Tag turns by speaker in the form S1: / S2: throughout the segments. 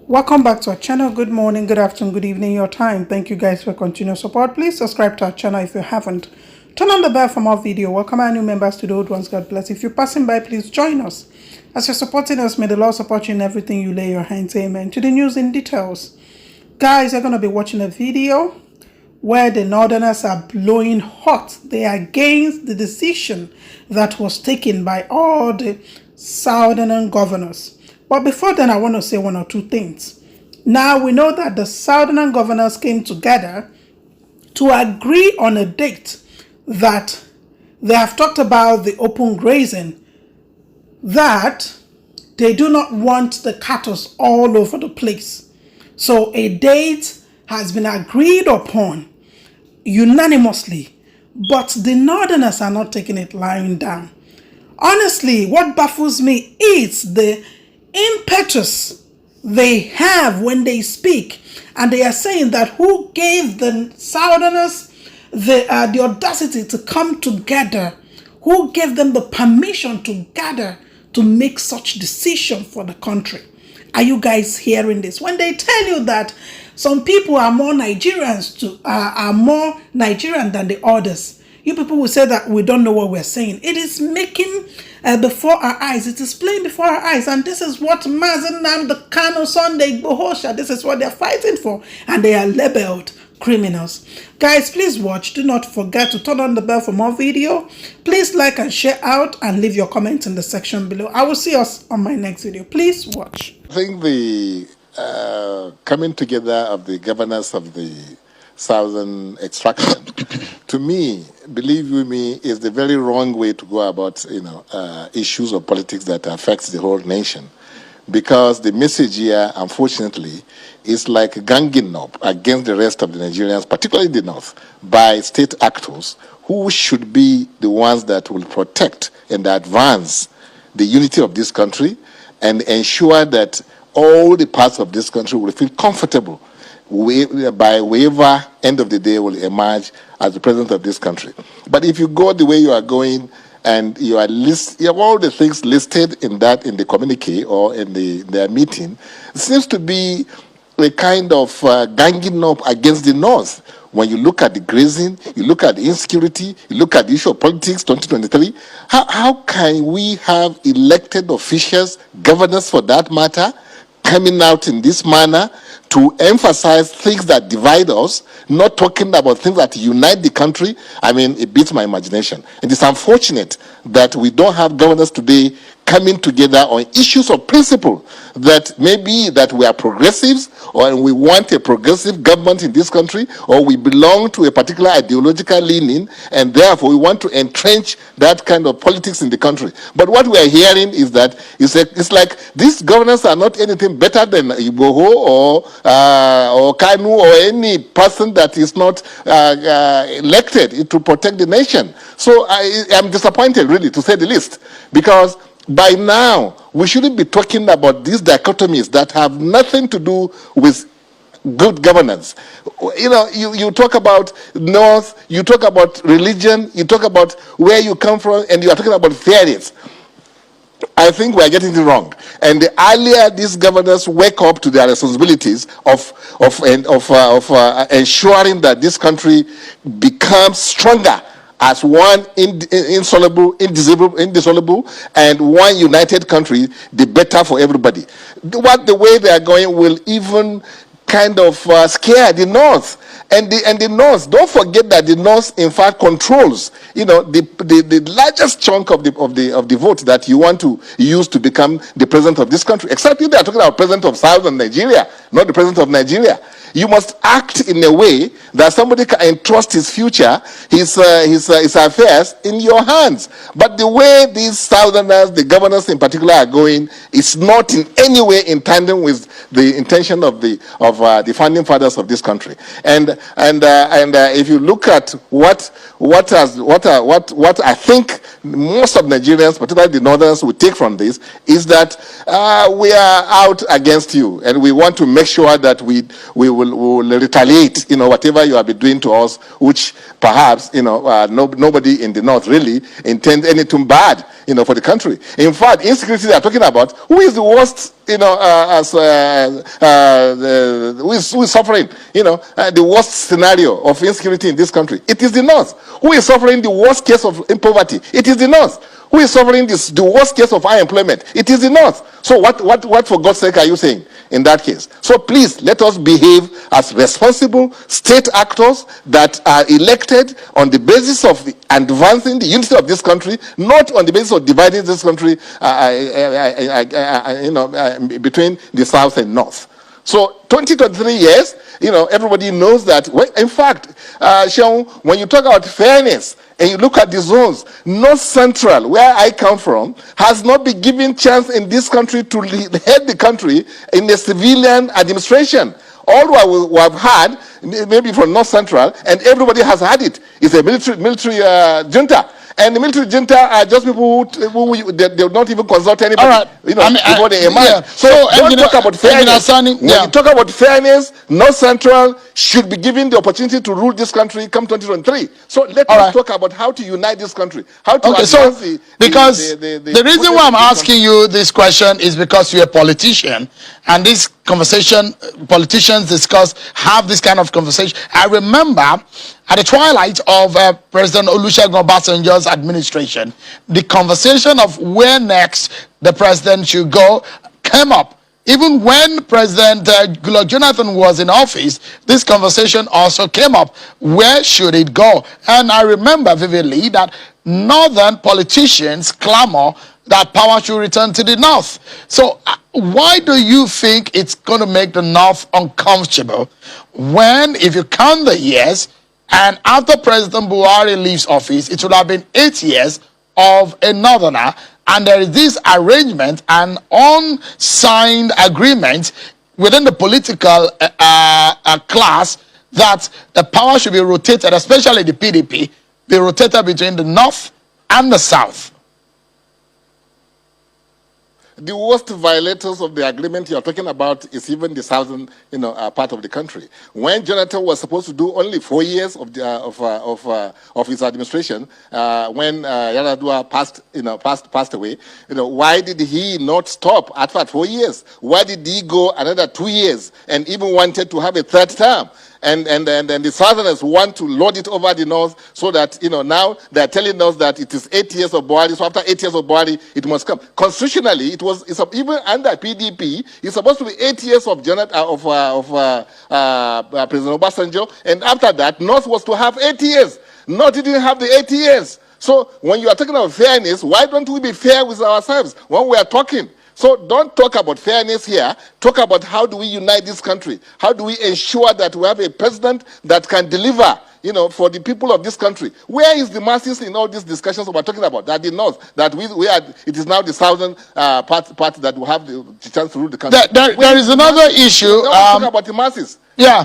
S1: Welcome back to our channel. Good morning, good afternoon, good evening, your time. Thank you guys for continuous support. Please subscribe to our channel if you haven't. Turn on the bell for more video. Welcome our new members to the old ones. God bless. If you're passing by, please join us. As you're supporting us, may the Lord support you in everything you lay your hands. Amen. To the news in details. Guys, you're going to be watching a video where the Northerners are blowing hot. They are against the decision that was taken by all the Southern governors. But before then, I want to say one or two things. Now, we know that the Southern governors came together to agree on a date that they have talked about the open grazing, that they do not want the cattle all over the place. So a date has been agreed upon unanimously, but the Northerners are not taking it lying down. Honestly, what baffles me is the impetus they have when they speak, and they are saying that who gave the Southerners the audacity to come together, who gave them the permission to gather to make such decision for the country. Are you guys hearing this? When they tell you that some people are more Nigerians are more Nigerian than the others, you people will say that we don't know what we're saying. It is making before our eyes. It is playing before our eyes. And this is what Mazen Nnamdi Kanu, Sunday Igboho, this is what they're fighting for. And they are labeled criminals. Guys, please watch. Do not forget to turn on the bell for more video. Please like and share out and leave your comments in the section below. I will see us on my next video. Please watch.
S2: I think the coming together of the governors of the Southern extraction, to me, believe you me, is the very wrong way to go about issues of politics that affects the whole nation. Because the message here, unfortunately, is like ganging up against the rest of the Nigerians, particularly the North, by state actors who should be the ones that will protect and advance the unity of this country and ensure that all the parts of this country will feel comfortable by whoever end of the day will emerge as the president of this country. But if you go the way you are going, and you have all the things listed in the communique or in their meeting, it seems to be a kind of ganging up against the North. When you look at the grazing, you look at the insecurity, you look at the issue of politics 2023, how can we have elected officials, governors for that matter, coming out in this manner to emphasize things that divide us, not talking about things that unite the country? I mean, it beats my imagination. It is unfortunate that we don't have governors today coming together on issues of principle, that maybe that we are progressives or we want a progressive government in this country, or we belong to a particular ideological leaning and therefore we want to entrench that kind of politics in the country. But what we are hearing is that it's like these governors are not anything better than Igboho or Kanu or any person that is not elected to protect the nation. So I'm disappointed, really, to say the least, because by now we shouldn't be talking about these dichotomies that have nothing to do with good governance. You talk about North, you talk about religion, you talk about where you come from, and you are talking about fairness. I think we are getting it wrong. And the earlier these governors wake up to their responsibilities of ensuring that this country becomes stronger as one indissoluble, and one united country, the better for everybody. The way they are going will even kind of scare the North. And the North, don't forget that the North, in fact, controls, the largest chunk of the vote that you want to use to become the president of this country. Except if they are talking about president of Southern Nigeria, not the president of Nigeria. You must act in a way that somebody can entrust his future, his affairs in your hands. But the way these Southerners, the governors in particular, are going is not in any way in tandem with the intention of the founding fathers of this country. And if you look at what I think most of Nigerians, particularly the Northerners, will take from this is that we are out against you, and we want to make sure that we will will retaliate, whatever you have been doing to us, which perhaps, nobody in the north really intends anything bad, for the country. In fact, insecurity they are talking about, who is the worst, who is suffering, the worst scenario of insecurity in this country? It is the north. Who is suffering the worst case of poverty? It is the north. Who is suffering the worst case of unemployment? It is the north. So what for God's sake are you saying in that case? So please let us behave as responsible state actors that are elected on the basis of advancing the unity of this country, not on the basis of dividing this country between the south and north. So 23 years, everybody knows that. In fact, Sean, when you talk about fairness and you look at the zones, North Central, where I come from, has not been given chance in this country to head the country in a civilian administration. All we have had, maybe from North Central, and everybody has had it, is a military junta. And the military junta are just people who they will not even consult anybody. All right. Before they emerge. Yeah. So don't talk about fairness. When you talk about fairness, North Central should be given the opportunity to rule this country come 2023. So let us talk about how to unite this country. How to advance
S3: the reason why I'm asking you this question is because you're a politician, and this conversation, politicians have this kind of conversation. I remember at the twilight of President Olusegun Obasanjo's administration, the conversation of where next the president should go came up. Even when President Goodluck Jonathan was in office, this conversation also came up. Where should it go? And I remember vividly that northern politicians clamor that power should return to the north. So why do you think it's going to make the north uncomfortable when, if you count the years, and after President Buhari leaves office, it would have been 8 years of a northerner, and there is this arrangement, an unsigned agreement within the political class that the power should be rotated, especially the PDP, be rotated between the north and the south.
S2: The worst violators of the agreement you're talking about is even the southern, part of the country. When Jonathan was supposed to do only 4 years of his administration, when Yar'Adua passed away, why did he not stop after 4 years? Why did he go another 2 years and even wanted to have a third term? And the southerners want to load it over the north so that, now they're telling us that it is 8 years of Buhari. So after 8 years of Buhari, it must come. Constitutionally, it's even under PDP, it's supposed to be 8 years of President Obasanjo. And after that, North was to have 8 years. North didn't have the 8 years. So when you are talking about fairness, why don't we be fair with ourselves when we are talking? So don't talk about fairness here. Talk about how do we unite this country? How do we ensure that we have a president that can deliver, for the people of this country? Where is the masses in all these discussions we're talking about? That the north, that we are, it is now the southern part that will have the chance to rule the country.
S3: There is another issue.
S2: Talk about the masses.
S3: Yeah,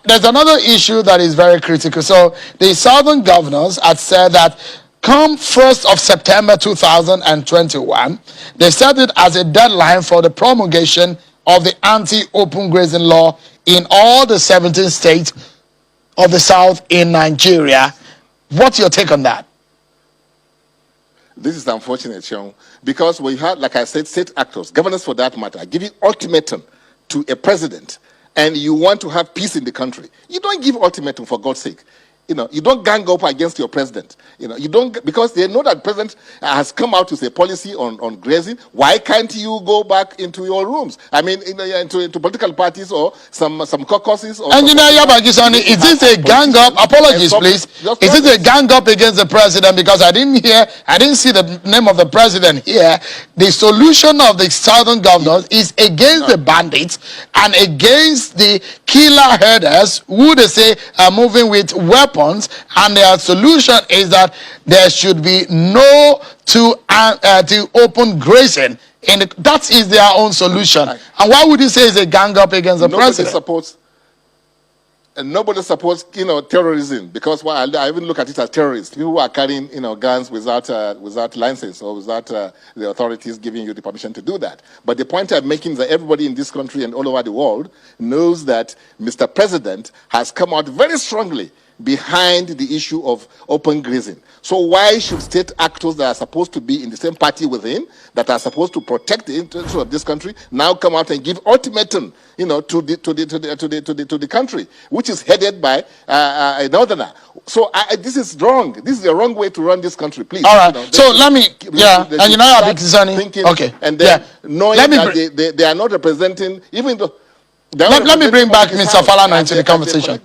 S3: there's another issue that is very critical. So the southern governors had said that come 1st of September 2021, they set it as a deadline for the promulgation of the anti-open grazing law in all the 17 states of the South in Nigeria. What's your take on that?
S2: This is unfortunate, Sean, because we had, like I said, state actors, governors for that matter, giving ultimatum to a president, and you want to have peace in the country. You don't give ultimatum, for God's sake. You don't gang up against your president. You don't, because they know that the president has come out with a policy on grazing. Why can't you go back into your rooms? I mean, into political parties or some caucuses.
S3: Engineer Yabagisani, is this a gang up? Apologies, please. Is this a gang up against the president? Because I didn't see the name of the president here. The solution of the southern governors is against the bandits and against the killer herders who they say are moving with weapons. And their solution is that there should be no to open grazing. That is their own solution. And why would you say it's a gang up against the president?
S2: And nobody supports, terrorism, because I even look at it as terrorists. People who are carrying, guns without license or without the authorities giving you the permission to do that. But the point I'm making is that everybody in this country and all over the world knows that Mr. President has come out very strongly behind the issue of open grazing. So why should state actors that are supposed to be in the same party with him, that are supposed to protect the interests of this country, now come out and give ultimatum, to the country, which is headed by a northerner? So this is wrong. This is the wrong way to run this country. Please.
S3: All right. So let me. Yeah. And you know how big thinking. Okay.
S2: And then knowing that they are not representing, even though.
S3: Let me bring back Mr. Falana into the conversation.